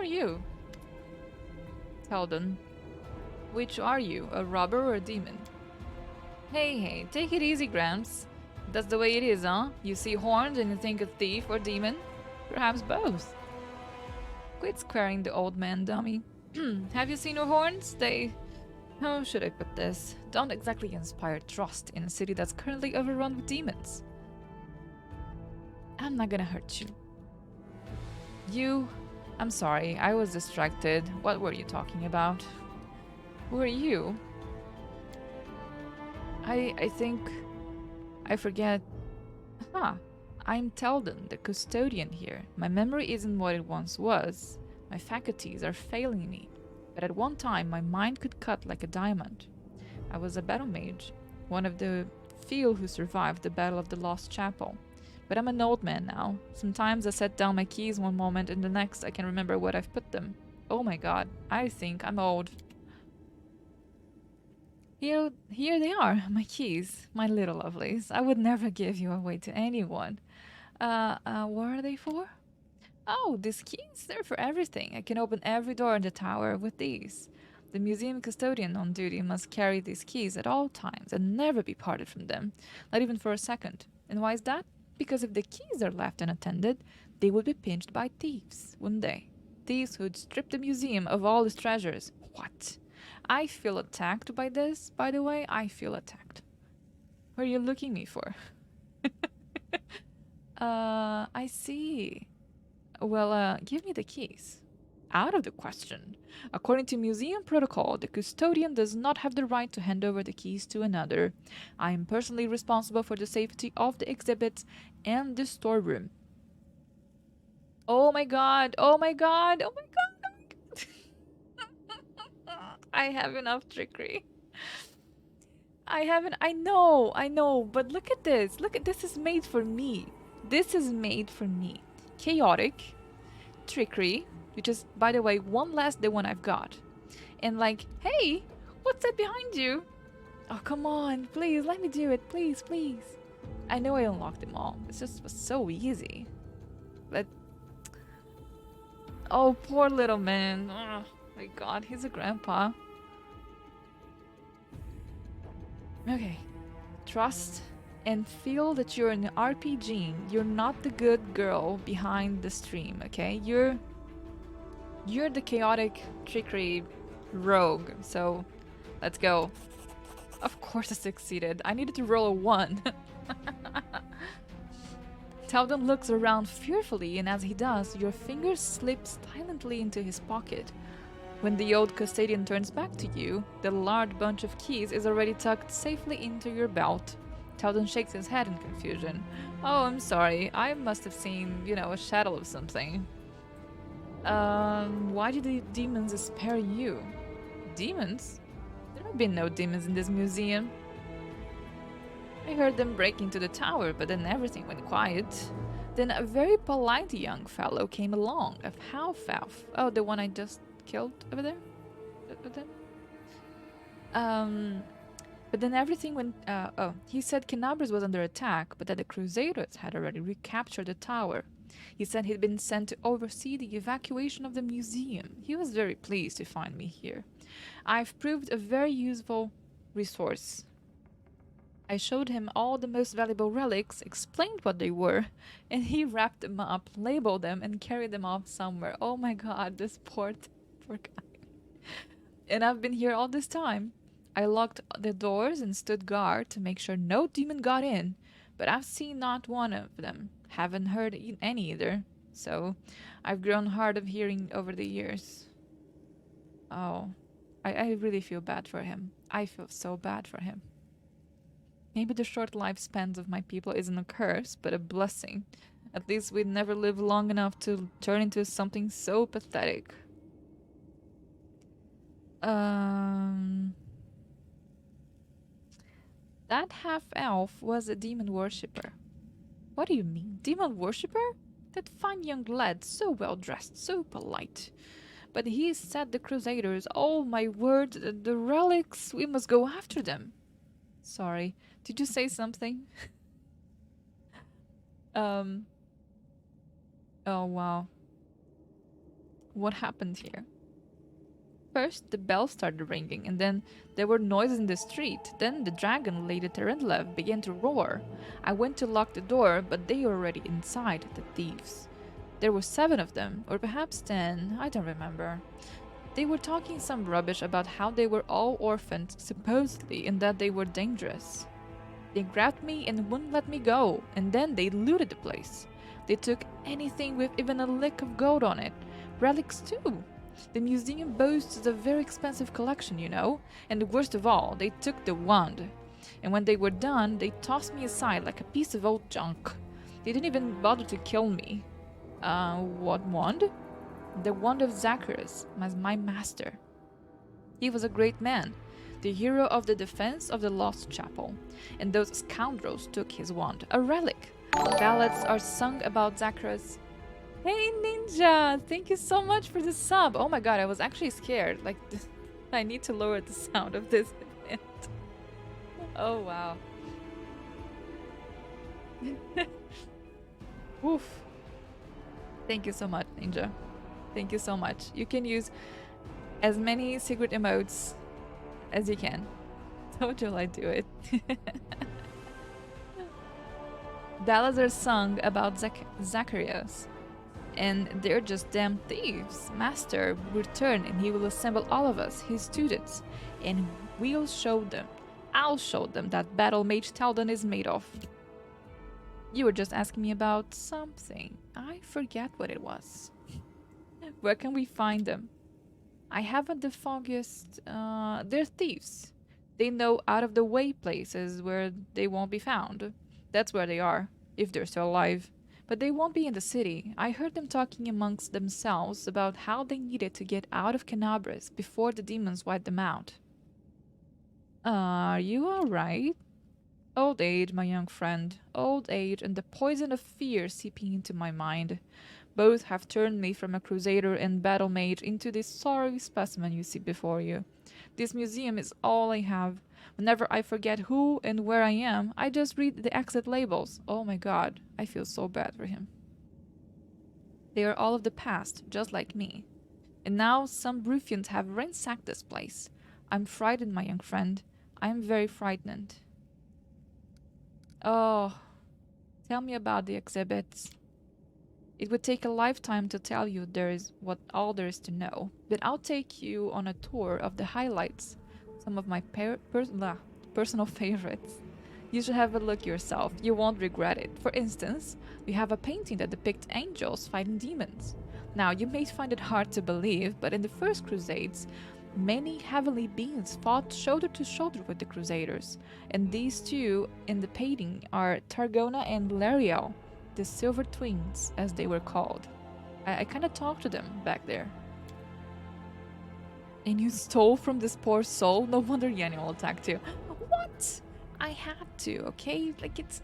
are you? Teldon. Which are you, a robber or a demon? Hey, take it easy, Gramps. That's the way it is, huh? You see horns and you think a thief or demon? Perhaps both. Quit squaring the old man, dummy. Have you seen her horns? They... How should I put this? Don't exactly inspire trust in a city that's currently overrun with demons. I'm not gonna hurt you. You... I'm sorry, I was distracted. What were you talking about? Who are you? I think... I forget... Huh. I'm Teldon, the custodian here. My memory isn't what it once was. My faculties are failing me. But at one time, my mind could cut like a diamond. I was a battle mage, one of the few who survived the Battle of the Lost Chapel. But I'm an old man now. Sometimes I set down my keys one moment and the next I can remember what I've put them. Oh my god, I think I'm old. Here they are, my keys, my little lovelies. I would never give you away to anyone. What are they for? Oh, these keys, they're for everything. I can open every door in the tower with these. The museum custodian on duty must carry these keys at all times and never be parted from them, not even for a second. And why is that? Because if the keys are left unattended, they would be pinched by thieves, wouldn't they? Thieves who'd strip the museum of all its treasures. What? I feel attacked by this, by the way. I feel attacked. What are you looking me for? I see. Well, give me the keys. Out of the question. According to museum protocol, the custodian does not have the right to hand over the keys to another. I am personally responsible for the safety of the exhibits and the storeroom. Oh my god, oh my god, oh my god. I have enough trickery. I know, but look at this. This is made for me. This is made for me. Chaotic, trickery, which is, by the way, one less than one I've got. And like, hey, what's that behind you? Oh, come on, please, let me do it, please, please. I know I unlocked them all. It just was so easy. But, oh, poor little man. Oh my god, he's a grandpa. Okay, trust and feel that you're an RPG. You're not the good girl behind the stream, okay? You're the chaotic trickery rogue. So, let's go. Of course I succeeded. I needed to roll a 1. Teldon looks around fearfully, and as he does, your fingers slip silently into his pocket. When the old custodian turns back to you, the large bunch of keys is already tucked safely into your belt. Teldon shakes his head in confusion. Oh, I'm sorry. I must have seen, a shadow of something. Why did the demons spare you? Demons? There have been no demons in this museum. I heard them break into the tower, but then everything went quiet. Then a very polite young fellow came along, a half-elf. Oh, the one I just killed over there? But then everything went... he said Canabras was under attack, but that the Crusaders had already recaptured the tower. He said he'd been sent to oversee the evacuation of the museum. He was very pleased to find me here. I've proved a very useful resource. I showed him all the most valuable relics, explained what they were, and he wrapped them up, labeled them, and carried them off somewhere. Oh my god, this poor guy. And I've been here all this time. I locked the doors and stood guard to make sure no demon got in, but I've seen not one of them. Haven't heard any either. So, I've grown hard of hearing over the years. Oh, I really feel bad for him. I feel so bad for him. Maybe the short lifespans of my people isn't a curse, but a blessing. At least we'd never live long enough to turn into something so pathetic. That half-elf was a demon worshipper. What do you mean? Demon worshipper? That fine young lad, so well-dressed, so polite. But he said the Crusaders, oh my word, the relics, we must go after them. Sorry, did you say something? Oh wow. What happened here? First, the bell started ringing, and then there were noises in the street. Then the dragon, Lady Terendlev, began to roar. I went to lock the door, but they were already inside, the thieves. There were 7 of them, or perhaps 10, I don't remember. They were talking some rubbish about how they were all orphaned, supposedly, and that they were dangerous. They grabbed me and wouldn't let me go, and then they looted the place. They took anything with even a lick of gold on it. Relics too. The museum boasts a very expensive collection, you know, and the worst of all, they took the wand. And when they were done, they tossed me aside like a piece of old junk. They didn't even bother to kill me. What wand? The wand of Zacharias, my master. He was a great man, the hero of the defense of the Lost Chapel, and those scoundrels took his wand, a relic. Ballads are sung about Zacharias. Hey Ninja, thank you so much for the sub. Oh my god, I was actually scared. Like, I need to lower the sound of this event. Oh wow. Woof. Thank you so much, Ninja. Thank you so much. You can use as many secret emotes as you can. So till I do it. Ballads are sung about Zacharias. And they're just damn thieves. Master will return and he will assemble all of us, his students, and we'll show them. I'll show them that battle Mage Taldan is made of. You were just asking me about something. I forget what it was. Where can we find them? I haven't the foggiest... they're thieves. They know out-of-the-way places where they won't be found. That's where they are, if they're still alive. But they won't be in the city. I heard them talking amongst themselves about how they needed to get out of Canabras before the demons wiped them out. Are you alright? Old age, my young friend. Old age and the poison of fear seeping into my mind. Both have turned me from a crusader and battle mage into this sorry specimen you see before you. This museum is all I have. Whenever I forget who and where I am, I just read the exit labels. Oh my god, I feel so bad for him. They are all of the past, just like me. And now some ruffians have ransacked this place. I'm frightened, my young friend. I am very frightened. Oh, tell me about the exhibits. It would take a lifetime to tell you all there is to know, but I'll take you on a tour of the highlights, some of my personal favorites. You should have a look yourself, you won't regret it. For instance, we have a painting that depicts angels fighting demons. Now, you may find it hard to believe, but in the First Crusades, many heavenly beings fought shoulder to shoulder with the Crusaders, and these two in the painting are Targona and Lariel, the Silver Twins, as they were called. I kind of talked to them back there. And you stole from this poor soul? No wonder Yanni attacked you. What? I had to, okay? Like, it's...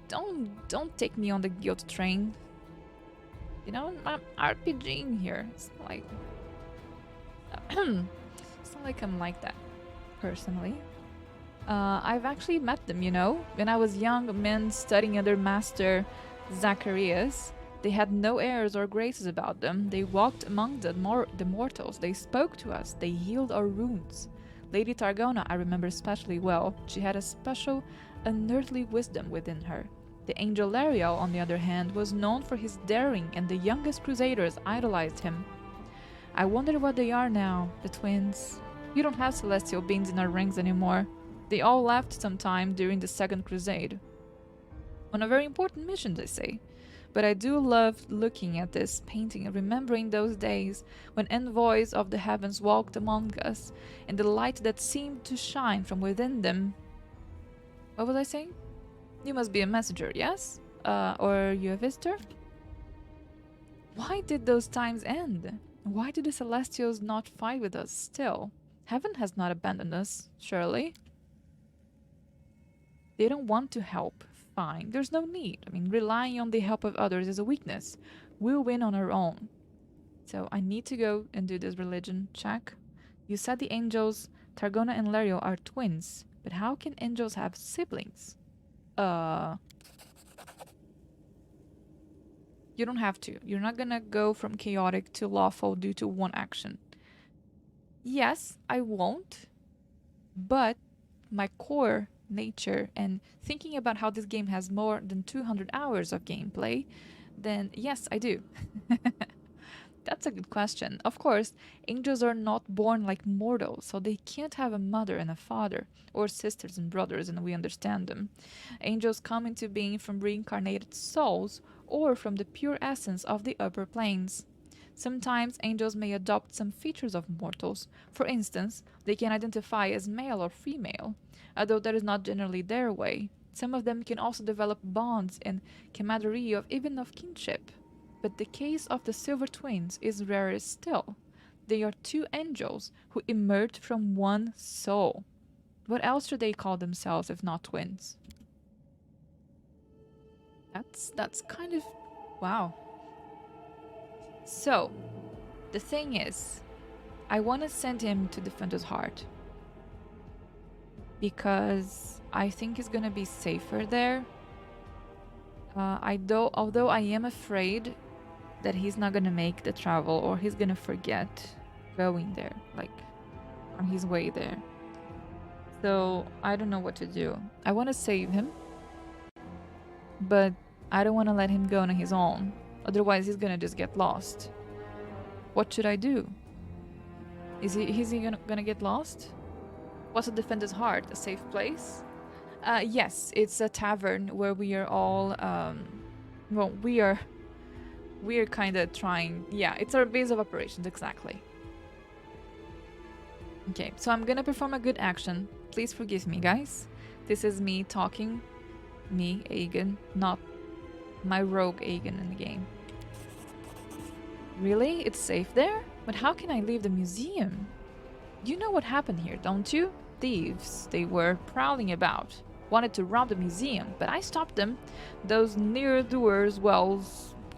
Don't take me on the guilt train. You know, I'm RPGing here. It's not like... it's not like I'm like that, personally. I've actually met them, you know? When I was young, men studying under Master Zacharias, they had no airs or graces about them. They walked among the mortals. They spoke to us. They healed our wounds. Lady Targona I remember especially well. She had a special, unearthly wisdom within her. The angel Lariel, on the other hand, was known for his daring, and the youngest crusaders idolized him. I wonder what they are now, the twins. We don't have celestial beings in our ranks anymore. They all left sometime during the Second Crusade. On a very important mission, they say. But I do love looking at this painting and remembering those days when envoys of the heavens walked among us, and the light that seemed to shine from within them. What was I saying? You must be a messenger, yes? Or you a visitor? Why did those times end? Why do the Celestials not fight with us still? Heaven has not abandoned us, surely. They don't want to help. Fine, there's no need. I mean, relying on the help of others is a weakness. We'll win on our own. So I need to go and do this religion check. You said the angels, Targona and Lariel, are twins, but how can angels have siblings? You don't have to. You're not gonna go from chaotic to lawful due to one action. Yes, I won't, but my core nature and thinking about how this game has more than 200 hours of gameplay, then yes, I do. That's a good question. Of course, angels are not born like mortals, so they can't have a mother and a father, or sisters and brothers, and we understand them. Angels come into being from reincarnated souls or from the pure essence of the upper planes. Sometimes angels may adopt some features of mortals. For instance, they can identify as male or female, although that is not generally their way. Some of them can also develop bonds and camaraderie of even of kinship. But the case of the Silver Twins is rarer still. They are two angels who emerged from one soul. What else should they call themselves if not twins? That's kind of wow. So, the thing is, I want to send him to Defender's Heart because I think he's gonna be safer there. Although I am afraid that he's not gonna make the travel or he's gonna forget going there, like on his way there. So I don't know what to do. I want to save him, but I don't want to let him go on his own. Otherwise, he's gonna just get lost. What should I do? Is he gonna get lost? What's a Defender's Heart? A safe place? Yes, it's a tavern where we are all well, we're kind of trying. Yeah, it's our base of operations, exactly. Okay, so I'm gonna perform a good action. Please forgive me, guys. This is me talking. Me, Aygan, not my rogue Aygan in the game. Really? It's safe there? But how can I leave the museum? You know what happened here, don't you? Thieves. They were prowling about. Wanted to rob the museum, but I stopped them. Those near-doers, well,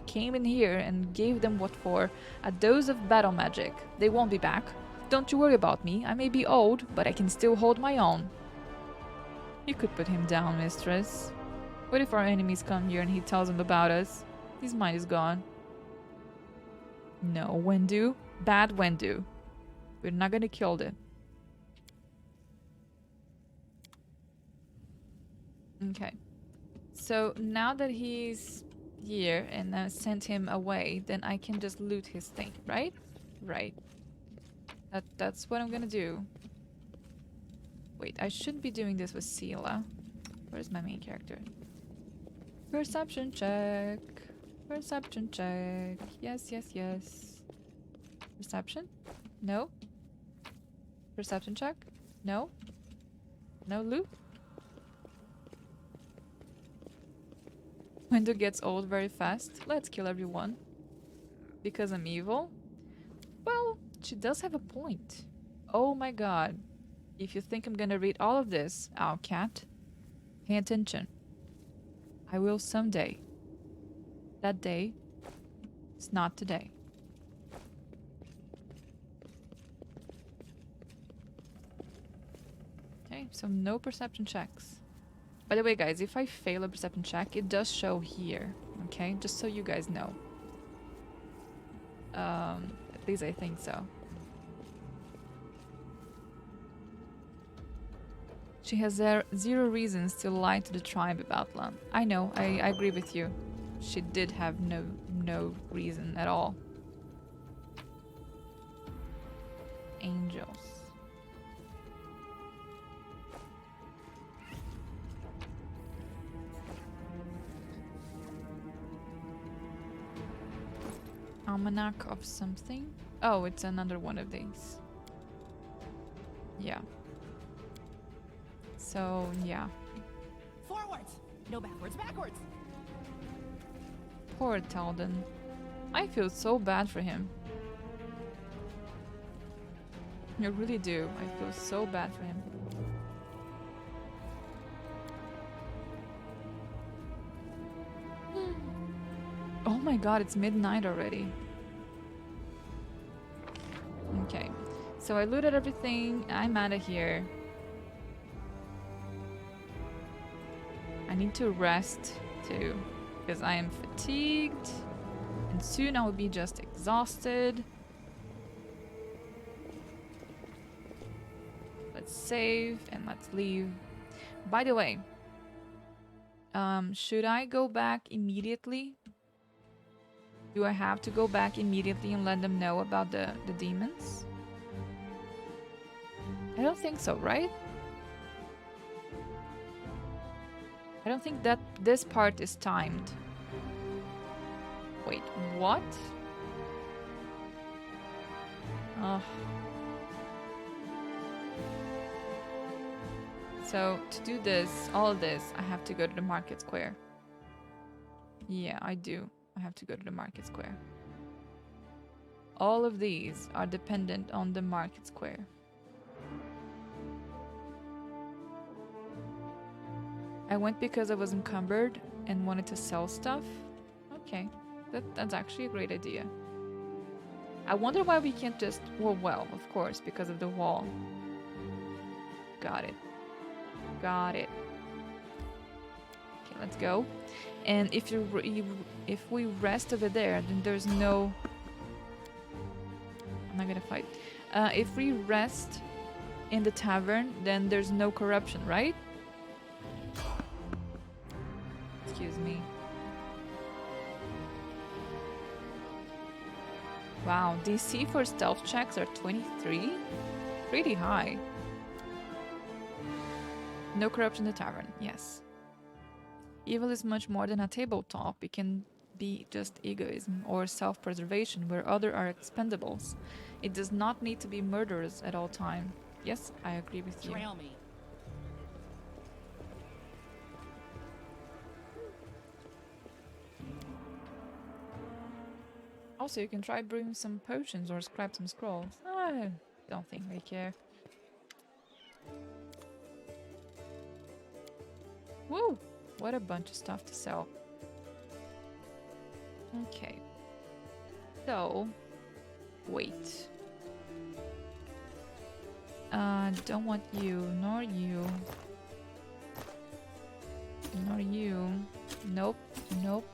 came in here and gave them what for? A dose of battle magic. They won't be back. Don't you worry about me. I may be old, but I can still hold my own. You could put him down, mistress. What if our enemies come here and he tells them about us? His mind is gone. No, Wendu. Bad Wendu. We're not gonna kill them. Okay. So now that he's here and I sent him away, then I can just loot his thing, right? Right. That's what I'm gonna do. Wait, I should be doing this with Sela. Where's my main character? Perception check. Perception check. Yes, yes, yes. Perception? No. Perception check? No. No loot? Window gets old very fast. Let's kill everyone. Because I'm evil? Well, she does have a point. Oh my god. If you think I'm gonna read all of this, Owlcat, pay attention. I will someday. That day is not today. Okay, so no perception checks. By the way, guys, if I fail a perception check, it does show here. Okay, just so you guys know. At least I think so. She has zero reasons to lie to the tribe about Lan. I know, I agree with you. She did have no reason at all. Angels. Almanac of something? Oh, it's another one of these. Yeah. So, yeah. Forwards! No backwards, backwards! Poor Talden. I feel so bad for him. I really do. I feel so bad for him. Oh my god, it's midnight already. Okay. So I looted everything. I'm out of here. I need to rest too, because I am fatigued. And soon I will be just exhausted. Let's save and let's leave. By the way, should I go back immediately? Do I have to go back immediately and let them know about the demons? I don't think so, right? I don't think that this part is timed. Wait, what? Oh. So, to do this, all of this, I have to go to the market square. Yeah, I do. I have to go to the market square. All of these are dependent on the market square. I went because I was encumbered and wanted to sell stuff. Okay, that's actually a great idea. I wonder why we can't just... Well, of course, because of the wall. Got it. Got it. Okay, let's go. And if if we rest over there, then there's no... I'm not gonna fight. If we rest in the tavern, then there's no corruption, right? Excuse me. Wow, DC for stealth checks are 23? Pretty high. No corruption in the tavern, yes. Evil is much more than a tabletop. It can be just egoism or self-preservation where others are expendables. It does not need to be murderers at all time. Yes, I agree with you. Trail me. Also, you can try brewing some potions or scrap some scrolls. I don't think they care. Woo! What a bunch of stuff to sell. Okay. So, wait. Don't want you, nor you. Nor you. Nope, nope.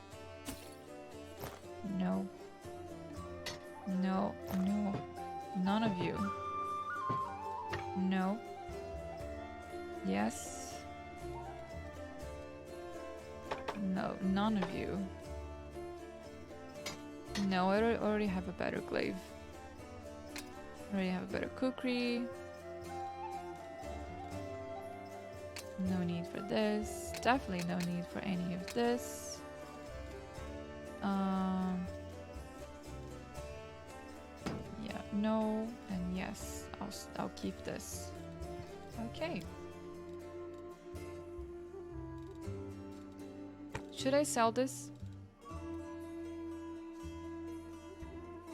No. No, no. None of you. No. Yes. No, none of you. No, I already have a better glaive. I already have a better kukri. No need for this. Definitely no need for any of this. Yeah, no, and yes. I'll keep this. Okay. Should I sell this?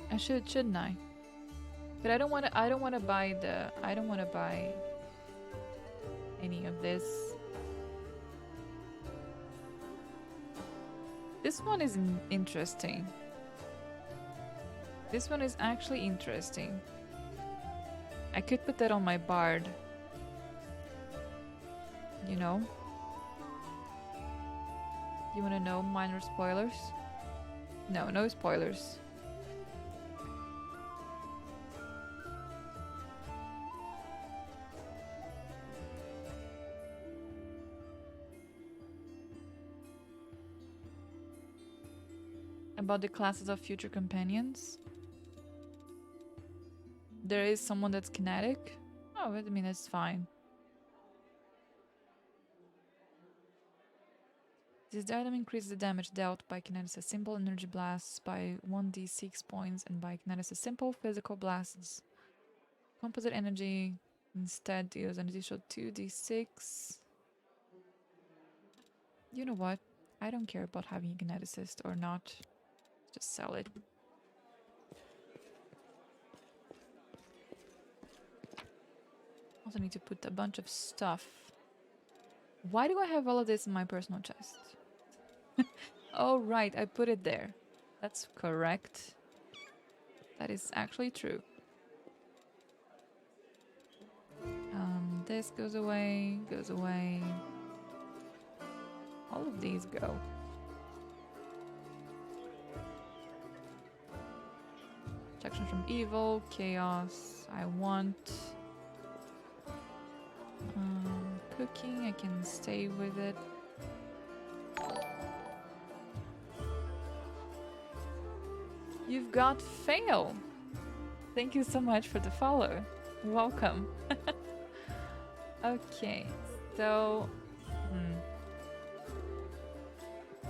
I should, shouldn't I? But I don't want to buy any of this. This one is interesting. This one is actually interesting. I could put that on my bard. You know? You wanna know minor spoilers? No, no spoilers. About the classes of future companions. There is someone that's kinetic. Oh, I mean, it's fine. This item increases the damage dealt by Kinetic's simple energy blasts by 1d6 points and by Kinetic's simple physical blasts. Composite energy instead deals an additional 2d6. You know what? I don't care about having a Kineticist or not. Just sell it. Also need to put a bunch of stuff. Why do I have all of this in my personal chest? Oh, right, I put it there. That's correct. That is actually true. This goes away, goes away. All of these go. Protection from evil, chaos. I want cooking. I can stay with it. You've got fail. Thank you so much for the follow. Welcome. Okay, so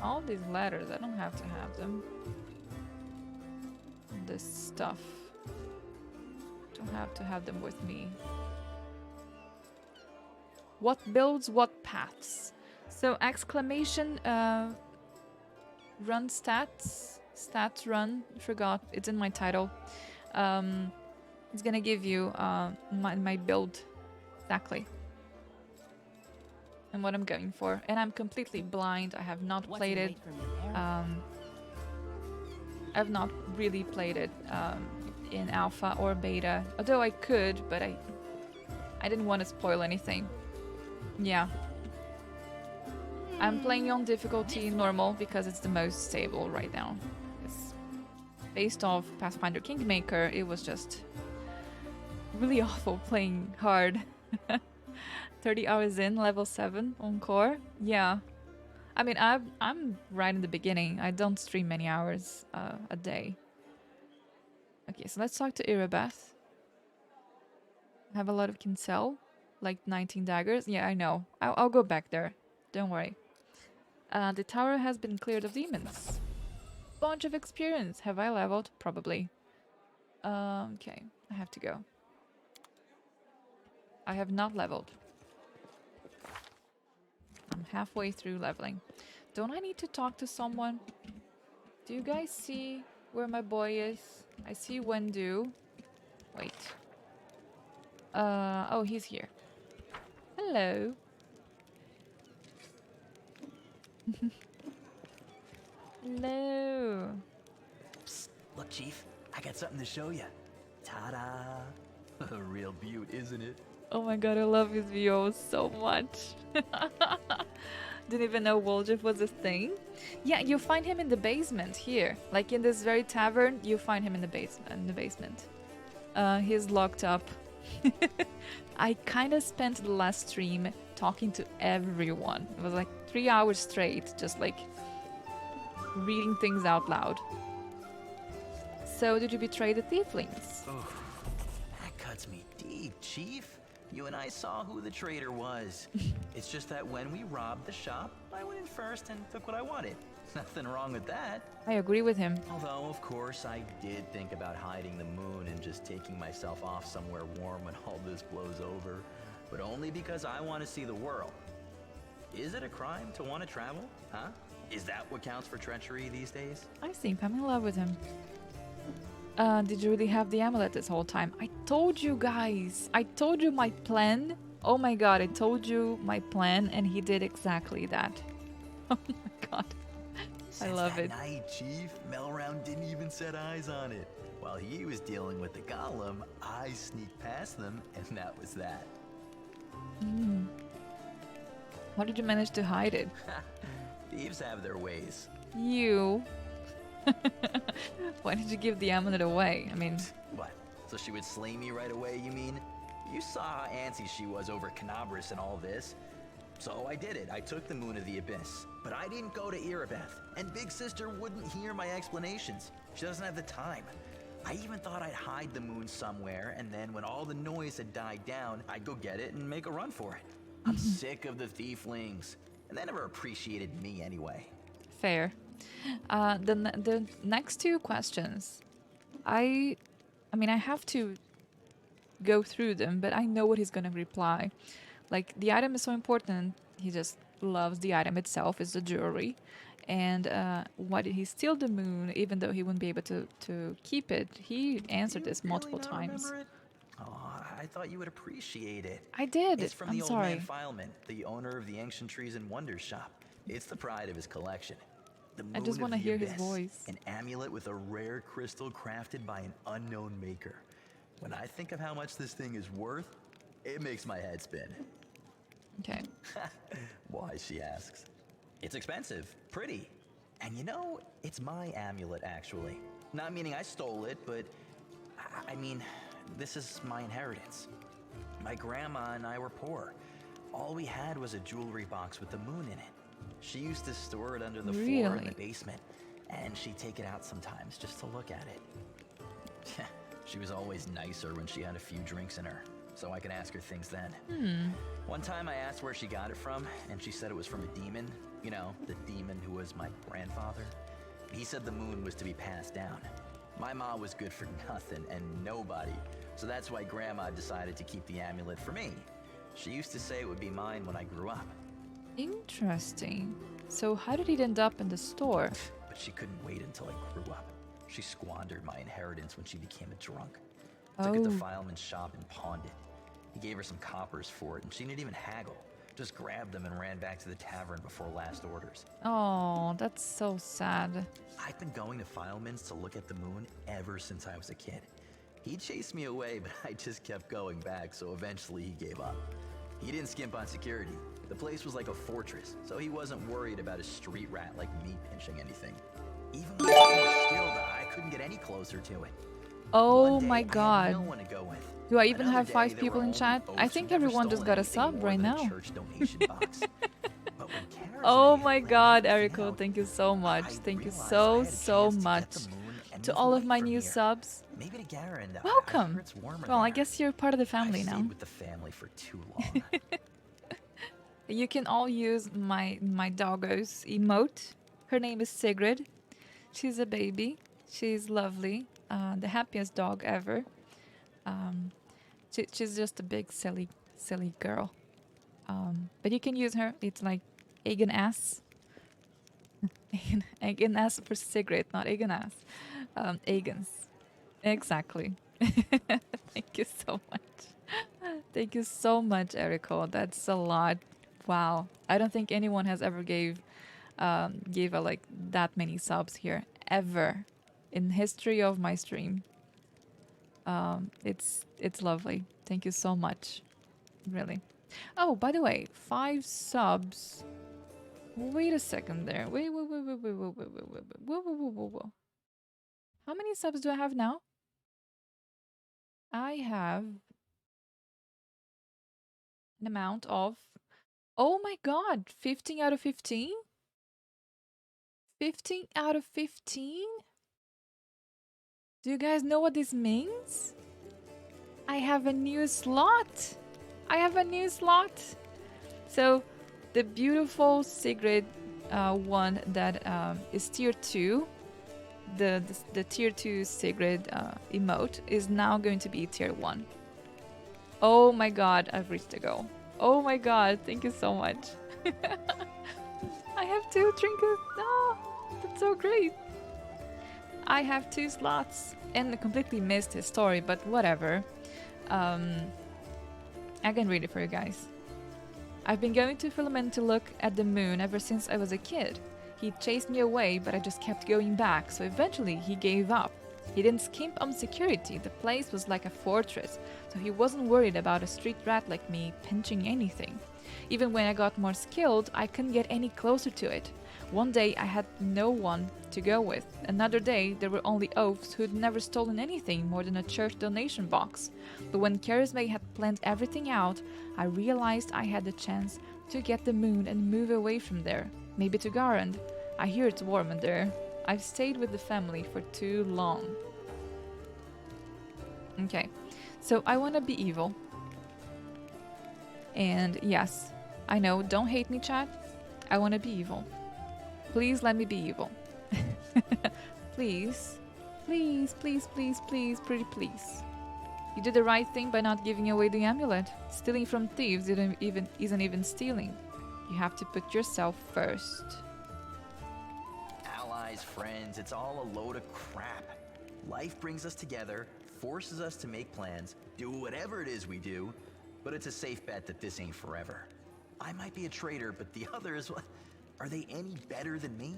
all these letters, I don't have to have them. This stuff, don't have to have them with me. What builds what paths? So exclamation run stats run, forgot, it's in my title. It's gonna give you my build exactly and what I'm going for. And I'm completely blind. I have not played it. I've not really played it in alpha or beta, although I could, but I didn't want to spoil anything. Yeah. I'm playing on difficulty normal because it's the most stable right now. It's based off Pathfinder Kingmaker, it was just really awful playing hard. 30 hours in, level 7 on core. Yeah. I mean, I'm right in the beginning. I don't stream many hours a day. Okay, so let's talk to Irabeth. I have a lot of Kinsel, like 19 daggers. Yeah, I know. I'll go back there. Don't worry. The tower has been cleared of demons. Bunch of experience. Have I leveled? Probably. Okay, I have to go. I have not leveled. I'm halfway through leveling. Don't I need to talk to someone? Do you guys see where my boy is? I see Wendu. Wait. Oh, he's here. Hello. Hello. Psst, look, Chief. I got something to show you. Ta-da! A real beaut, isn't it? Oh my god, I love his VO so much. Didn't even know Woljif was a thing. Yeah, you find him in the basement here. Like in this very tavern, you find him in the basement. He's locked up. I kind of spent the last stream talking to everyone. It was like 3 hours straight, just like reading things out loud. So, did you betray the tieflings? Oof, that cuts me deep, Chief. You and I saw who the traitor was. It's just that when we robbed the shop, I went in first and took what I wanted. Nothing wrong with that. I agree with him. Although, of course, I did think about hiding the moon and just taking myself off somewhere warm when all this blows over. But only because I want to see the world. Is it a crime to want to travel? Huh? Is that what counts for treachery these days? I think I'm in love with him. Did you really have the amulet this whole time? I told you guys. I told you my plan. Oh my god, I told you my plan and he did exactly that. Oh my god. I love it. Since that night, Chief, Melround didn't even set eyes on it. While he was dealing with the golem, I sneaked past them, and that was that. How did you manage to hide it? Thieves have their ways. You. Why did you give the amulet away? I mean... What? So she would slay me right away, you mean? You saw how antsy she was over Canabras and all this. So I did it. I took the Moon of the Abyss. But I didn't go to Irabeth. And Big Sister wouldn't hear my explanations. She doesn't have the time. I even thought I'd hide the moon somewhere, and then when all the noise had died down, I'd go get it and make a run for it. I'm sick of the thieflings. And they never appreciated me anyway. Fair. The next two questions, I mean, I have to go through them, but I know what he's gonna reply. Like, the item is so important, he just loves the item itself, is the jewelry. And why did he steal the moon, even though he wouldn't be able to keep it? He answered this multiple times. Oh, I thought you would appreciate it. I did. It's from I'm the old sorry. man Fileman, the owner of the Ancient Trees and Wonders shop. It's the pride of his collection. The I just want wanna hear his voice. An amulet with a rare crystal crafted by an unknown maker. When I think of how much this thing is worth, it makes my head spin. Okay. Why, she asks. It's expensive, pretty. And you know, it's my amulet, actually. Not meaning I stole it, but I mean, this is my inheritance. My grandma and I were poor. All we had was a jewelry box with the moon in it. She used to store it under the floor in the basement, and she'd take it out sometimes just to look at it. She was always nicer when she had a few drinks in her, so I could ask her things then. One time I asked where she got it from, and she said it was from a demon. You know, the demon who was my grandfather. He said the moon was to be passed down. My mom was good for nothing and nobody, so that's why Grandma decided to keep the amulet for me. She used to say it would be mine when I grew up. Interesting. So how did it end up in the store? But she couldn't wait until I grew up. She squandered my inheritance when she became a drunk. Took it to Fileman's shop and pawned it. He gave her some coppers for it, and she didn't even haggle. Just grabbed them and ran back to the tavern before last orders. Oh, that's so sad. I've been going to Fileman's to look at the moon ever since I was a kid. He chased me away, but I just kept going back, so eventually he gave up. He didn't skimp on security. The place was like a fortress, so he wasn't worried about a street rat like me pinching anything. Even when it was skilled, I couldn't get any closer to it. Oh my god. I had no one to go with. Do I even Another have day, 5 there people were in only chat? folks I who think never everyone just stolen got a anything sub more right than a now. church donation box. But when Kara's Oh made my it, god, laid everything Erico, out, thank you so much. I Thank you realized I so, had a so chance to get much. the moon and To move all of away my from new here. subs, Maybe to Garand. I welcome. heard it's warmer Well, I there. guess you're part of the family I've now. stayed with the family for too long. You can all use my doggo's emote. Her name is Sigrid. She's a baby. She's lovely. The happiest dog ever. She's just a big silly girl. But you can use her. It's like Aygan ass. Aygan ass for Sigrid, not Aygan ass. Aygan's. Exactly. Thank you so much. Thank you so much, Erico. That's a lot. Wow. I don't think anyone has ever gave a like that many subs here ever in history of my stream. It's lovely. Thank you so much. Really. Oh, by the way, 5 subs. Wait a second there. Wait. Whoa. How many subs do I have now? I have an amount of, oh my god, 15 out of 15? 15 out of 15? Do you guys know what this means? I have a new slot. So the beautiful Sigrid one that is tier 2, the tier 2 Sigrid emote is now going to be tier 1. Oh my god, I've reached the goal. Oh my god, thank you so much. I have 2 trinkets. Oh, that's so great. I have 2 slots and completely missed his story, but whatever. I can read it for you guys. I've been going to Filament to look at the moon ever since I was a kid. He chased me away, but I just kept going back, so eventually he gave up. He didn't skimp on security. The place was like a fortress, so he wasn't worried about a street rat like me pinching anything. Even when I got more skilled, I couldn't get any closer to it. One day I had no one to go with. Another day there were only oafs who'd never stolen anything more than a church donation box. But when Charisma had planned everything out, I realized I had the chance to get the moon and move away from there. Maybe to Garand. I hear it's warm in there. I've stayed with the family for too long. Okay, so I want to be evil. And yes, I know, don't hate me, chat. I want to be evil. Please let me be evil. Please. Please, pretty please. You did the right thing by not giving away the amulet. Stealing from thieves isn't even stealing. You have to put yourself first. Allies, friends, it's all a load of crap. Life brings us together, forces us to make plans, do whatever it is we do, but it's a safe bet that this ain't forever. I might be a traitor, but the others, are they any better than me?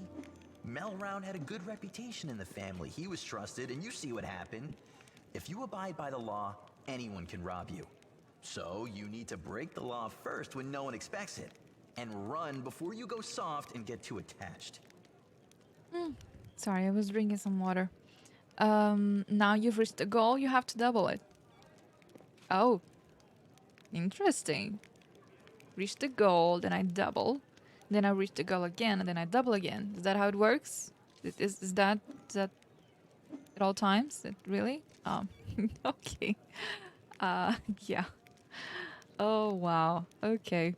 Melround had a good reputation in the family. He was trusted, and you see what happened. If you abide by the law, anyone can rob you. So you need to break the law first when no one expects it, and run before you go soft and get too attached. Sorry, I was drinking some water. Now you've reached the goal, you have to double it. Oh, interesting. Reach the goal, then I double. Then I reach the goal again, and then I double again. Is that how it works? Is that at all times? Really? Okay. Yeah. Oh, wow. Okay.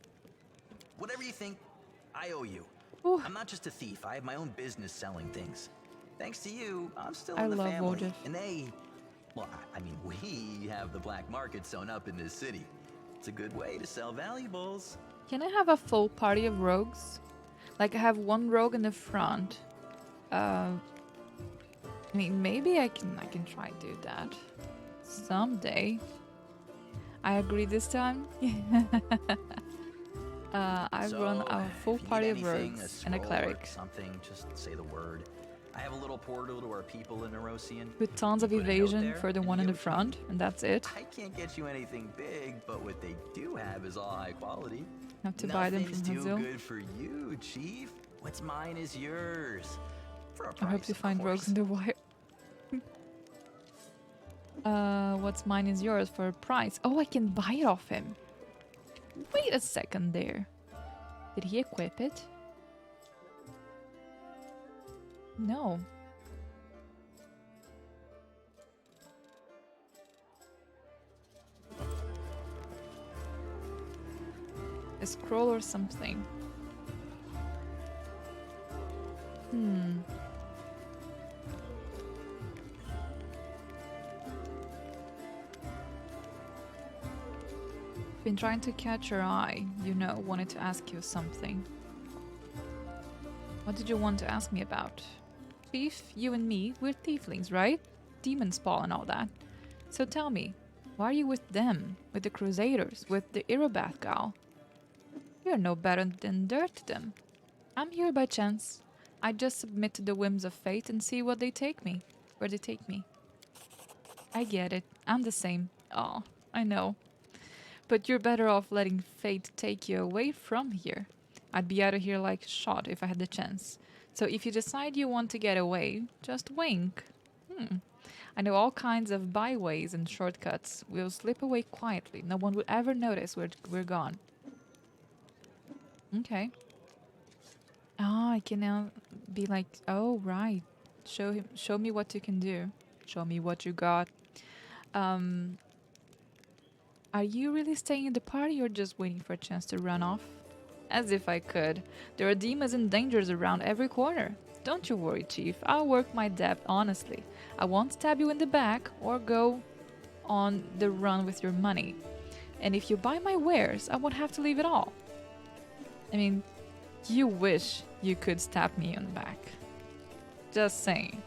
Whatever you think, I owe you. Ooh, I'm not just a thief. I have my own business selling things. Thanks to you, I'm still I in the love family. Wojciech. And well, I mean, we have the black market sewn up in this city. It's a good way to sell valuables. Can I have a full party of rogues? Like I have one rogue in the front. I mean, maybe I can try to do that someday. I agree this time. I run a full if you party need of anything, rogues and a scroll or cleric something, just say the word. I have a little portal to our people in Erosian. with tons of You put a note evasion there, for the and one you in the get what you front, and that's it. I can't get you anything big, but what they do have is all high quality. Have to buy them Nothing's from too Hazil. good for you, Chief. What's mine is yours. For a I price, hope you of find rogues course. in the wire. What's mine is yours for a price. Oh, I can buy it off him. Wait a second there. Did he equip it? No. A scroll or something. Been trying to catch your eye. You know, wanted to ask you something. What did you want to ask me about? Thief, you and me, we're tieflings, right? Demon spawn and all that. So tell me, why are you with them? With the Crusaders? With the Irabath gal? You're no better than dirt to them. I'm here by chance. I just submit to the whims of fate and see what they take me. Where they take me. I get it. I'm the same. Oh, I know. But you're better off letting fate take you away from here. I'd be out of here like shot if I had the chance. So if you decide you want to get away, just wink. I know all kinds of byways and shortcuts. We'll slip away quietly. No one will ever notice we're gone. Okay. Ah, I can now be like, oh right. Show me what you can do. Show me what you got. Are you really staying in the party or just waiting for a chance to run off? As if I could. There are demons and dangers around every corner. Don't you worry, Chief. I'll work my debt honestly. I won't stab you in the back or go on the run with your money. And if you buy my wares, I won't have to leave at all. I mean, you wish you could stab me on the back. Just saying.